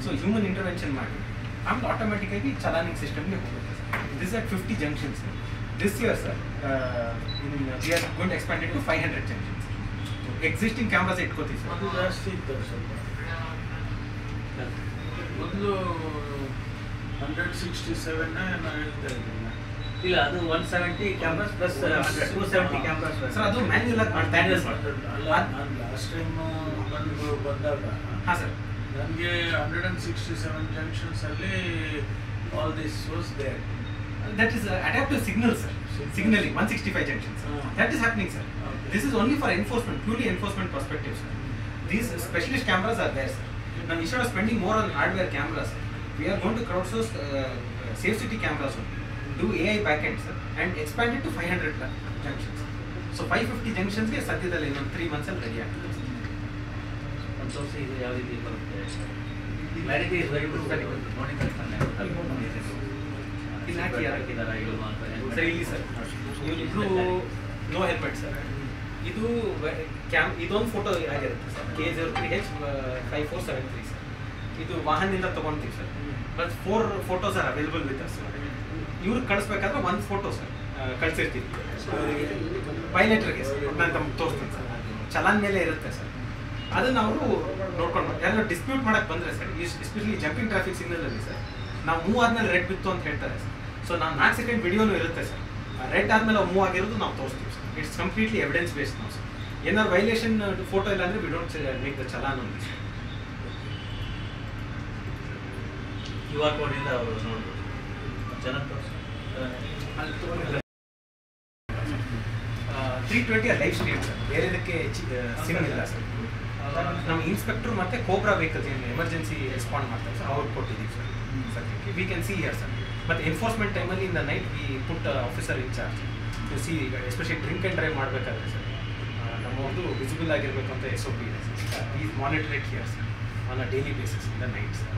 So human intervention ಮಾಡಿ ಆಮೇಲೆ ಆಟೋಮೆಟಿಕ್ಕಾಗಿ ಚಲಾನಿಂಗ್ ಸಿಸ್ಟಮ್ಗೆ ಹೋಗುತ್ತೆ sir. This at 50 junctions. This year sir we are going to expand it to 500 junctions. Existing cameras ಇಟ್ಕೋತೀವಿ ಸರ್. ಅದು ಜಾಸ್ತಿ ಇತ್ತು ಸ್ವಲ್ಪ. ಮೊದಲು 167 ನಾನು ಹೇಳ್ತಾ ಇದ್ದೀನಿ. ಇಲ್ಲ, ಅದು 170 ಕ್ಯಾಮ್ರಾಸ್ ಪ್ಲಸ್ 270 ಕ್ಯಾಮ್ರಾಸ್ ಸರ್. ಅದು ಮ್ಯಾನ್ಯುಯಲ್ ಆಗಿ ಮಾಡ್ತಾ ಇದ್ದಾರೆ ಸರ್. ಅಲ್ಲ, ನಾನು ಲಾಸ್ಟ್ ಟೈಮ್ ಬಂದಾಗ ಹಾಂ ಸರ್, ನನಗೆ 167 ಜಂಕ್ಷನ್ಸ್ ಅಲ್ಲಿ all this was there. that is adaptive signal sir. Signaling 165 junctions. That is happening sir. This is only for enforcement, purely enforcement perspective sir. These specialist cameras are there sir. Now instead of spending more on hardware cameras, we are going to crowdsource safe city cameras only, do AI backend sir, and expand it to 500 junctions. So 550 junctions ge sadyadalli in 3 months ಅಲ್ಲಿ ready ಆಗ್ತದೆ sir. ಒಂದು ತೋರಿಸಿ ಇದು ಯಾವ ರೀತಿ ಬರುತ್ತೆ. Clarity is very good sir. ನೋಡಿ ಇಲ್ಲಿ ಹಾಕಿ ಹಾಕಿದಾರ ಇಲ್ವಾ ಅಂತ ಸರ್. ಇಲ್ಲಿ ಸರ್ ಇವರು ನೋ ಹೆಲ್ಮೆಟ್ ಸರ್. ಇದು ಇದೊಂದು ಫೋಟೋ ಆಗಿರುತ್ತೆ ಸರ್. KH5473 sir. ಇದು ವಾಹನದಿಂದ ತೊಗೊಳ್ತೀವಿ sir. But 4 photos are available with us sir. ಇವ್ರಿಗೆ ಕಳಿಸ್ಬೇಕಾದ್ರೆ 1 ಫೋಟೋ ಸರ್ ಕಳಿಸಿರ್ತೀವಿ ಪೈಲಟ್ರಿಗೆ ಸರ್. ನಾನು ತಮ್ಗೆ ತೋರಿಸ್ತೀನಿ ಸರ್. ಚಲಾನ್ ಮೇಲೆ ಇರುತ್ತೆ ಸರ್. ಅದನ್ನು ಅವರು ನೋಡ್ಕೊಂಡು ಯಾರು ಡಿಸ್ಪ್ಯೂಟ್ ಮಾಡಕ್ಕೆ ಬಂದರೆ ಸರ್, ಎಸ್ಪೆಷಲಿ ಜಂಪಿಂಗ್ ಟ್ರಾಫಿಕ್ ಸಿಗ್ನಲಲ್ಲಿ ಸರ್, ನಾವು ಮೂವ್ ಆದ್ಮೇಲೆ ರೆಡ್ ಬಿತ್ತು ಅಂತ ಹೇಳ್ತಾರೆ ಸರ್. ಸೊ ನಾವು 4 ಸೆಕೆಂಡ್ ವಿಡಿಯೋನು ಇರುತ್ತೆ ಸರ್. ರೆಡ್ ಆದಮೇಲೆ ಮೂವ್ ಆಗಿರೋದು ನಾವು ತೋರಿಸ್ತೀವಿ sir. It's completely evidence based ನಾವು ಸರ್. ಏನಾದ್ರು ವೈಲೇಷನ್ ಫೋಟೋ ಇಲ್ಲ ಅಂದರೆ we don't make the challan only sir. QR ಕೋಡಿಂದ ಅವರು ನೋಡ್ಬೋದು. ಚೆನ್ನಾಗಿ ತೋರಿಸಿ. 320 ಲೈವ್ ಸ್ಟ್ರೀಮ್ ಸರ್. ಬೇರೆದಕ್ಕೆ ಸಿಮ್ ಇಲ್ಲ ಸರ್. ನಮ್ಮ ಇನ್ಸ್ಪೆಕ್ಟರ್ ಮತ್ತು ಕೋಬ್ರಾ ವೆಹಿಕಲ್ಸ್ ಏನು ಎಮರ್ಜೆನ್ಸಿ ರೆಸ್ಪಾಂಡ್ ಮಾಡ್ತಾರೆ ಸರ್, ಅವ್ರು ಕೊಟ್ಟಿದ್ದೀವಿ ಸರ್. ಸದ್ಯಕ್ಕೆ we can see here sir. ಮತ್ತು ಎನ್ಫೋರ್ಸ್ಮೆಂಟ್ ಟೈಮಲ್ಲಿ in the night we put officer in charge to see, especially drink and drive ಮಾಡಬೇಕಾದ್ರೆ ಸರ್ ನಮ್ಮ ಒಂದು ವಿಸಿಬಲ್ ಆಗಿರಬೇಕು ಅಂತ SOP ಇದೆ ಸರ್. ಈ monitor it here sir on a daily basis in the night sir.